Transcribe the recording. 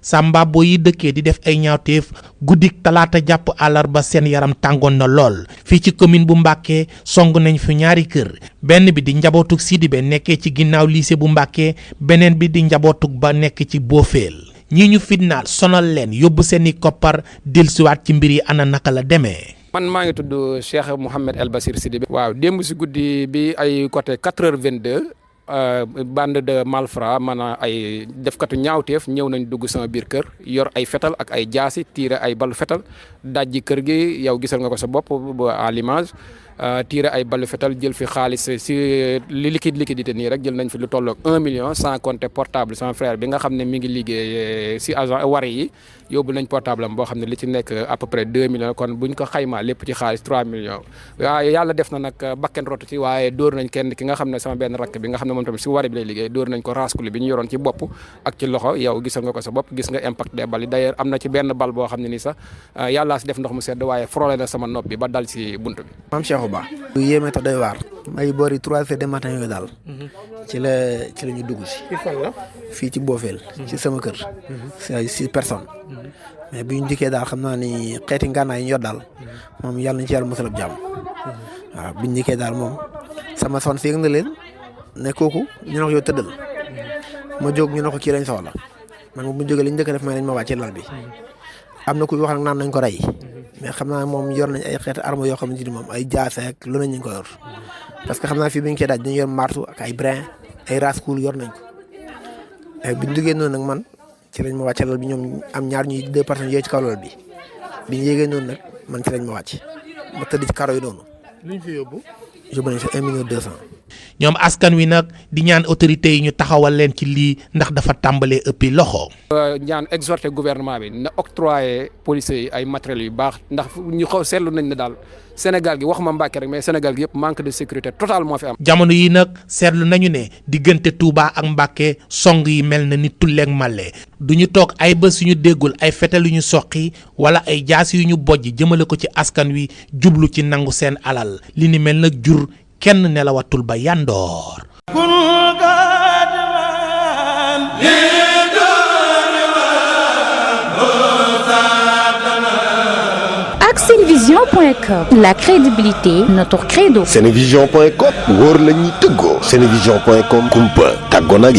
sàmbaabo yi dëkkee di def ay ñaawteef guddik talaata jàpp àllarba seen yaram tàngoon na lool fii ci commune bu Mbàkke song nañ fi ñaari kër benn bi di njabootuk Sidibé nekkee ci ginnaaw lycée bu Mbàkke beneen bi di njabootuk ba nekk ci Boofeel ñii ñu fitnaal sonal leen yóbbu seeni koppar dellusiwaat ci mbir yi ana naka la demee. man maa ngi tudd Cheikh Mouhamed El Bassir Sidibé. waaw démb si guddi bi ay côté 4h22 bande de malfrats maanaam ay defkatu ñaawteef ñëw nañ dugg sama biir kër yor ay fetal ak ay jaasi tiire ay balu fetal dajji kër gi yow gisal nga ko sa bopp à l'image tiire ay balu fetal jël fi xaalis si li liquidité nii rek jël nañ fi lu tolloog 1 million sans compter portable sama frère bi nga xam ne mi ngi liggéey si agent wari yi yóbbu nañ portable am boo xam ne li ci nekk à peu près 2 millions kon buñ ko xaymaa lépp ci xaalis 3 millions waaye yàlla def na nag bakken rotu ci waaye dóor nañ kenn ki nga xam ne sama benn rakk bi nga xam ne moom tamit si wari bi lay liggéey dóor nañ ko raskuli bi ñu yoroon ci bopp ak ci loxo yow gisal nga ko sa bopp gis nga impact des balles d'ailleurs am na ci benn bal boo xam ne nii sax yàllaa si def ndox mu sedd waaye frôlé na sama nopp bi ba dal si bunt bi. maam Cheikh Ba. lu yéeme te doy waar. ay boori 3 heures du matin yooyu daal. ci la ñu dugg si. fii ci Boofeel. ci sama kër. si 6 personnes. mais bu ñu dikkee daal xam naa ni xeeti ngànnaay yi ñu yor daal. moom yàlla nañu ci yàlla musal ab jàmm. waaw bu ñu dikkee daal moom sama son fi yëg na leen ne kooku ñu ne ko yow tëddal. ma jóg ñu ne ko kii lañ soxla. man bu ñu jógee li ñu njëkk a def mooy nañ ma wàcce lal bi. am na kuy wax nag naan nañ ko rey. mais xam naa moom yor nañ ay xeeti armes yoo xamante ni moom ay jaase ak lu nañ ñu ko yor. parce que xam naa fii bi ñu koy daaj dañu yor martu ak ay brin ay raskoul yor nañ ko. mais bi ñu duggee noonu nag man ci lañ ma wàcce lal bi ñoom am ñaar ñuy 2 personnes yooyu ci kaw lal bi bi ñu yéegee noonu nag man ci lañ ma wàcc ma tëdd ci karo yi noonu. luñ fi yóbbu. yóbbu nañ fi 1 million 200. ñoom askan wi nag di ñaan autorités yi ñu taxawal leen ci lii ndax dafa tàmbalee ëppi loxo. ñaan exhorté gouvernement bi na octroyé policiers yi ay matériels yu baax ndax ñu xaw seetlu nañ ne daal Sénégal gi waxuma Mbàkke rek mais Sénégal gi yëpp manque de sécurité total moo fi am. jamono yi nag seetlu nañu ne diggante Touba ak Mbàkke song yi mel na ni tulleeg màlle du ñu toog ay bés yu ñu déggul ay fetal yu ñu soqi wala ay jaas yu ñu bojj jëmale ko ci askan wi jublu ci nangu seen alal li ni mel nag jur kenn nelawatul ba yandoor. ak Senevision.com, la crédibilité notre credo. Senevision.com wóor la ñuy tëggoo. Senevision.com kumpa tàggoo nag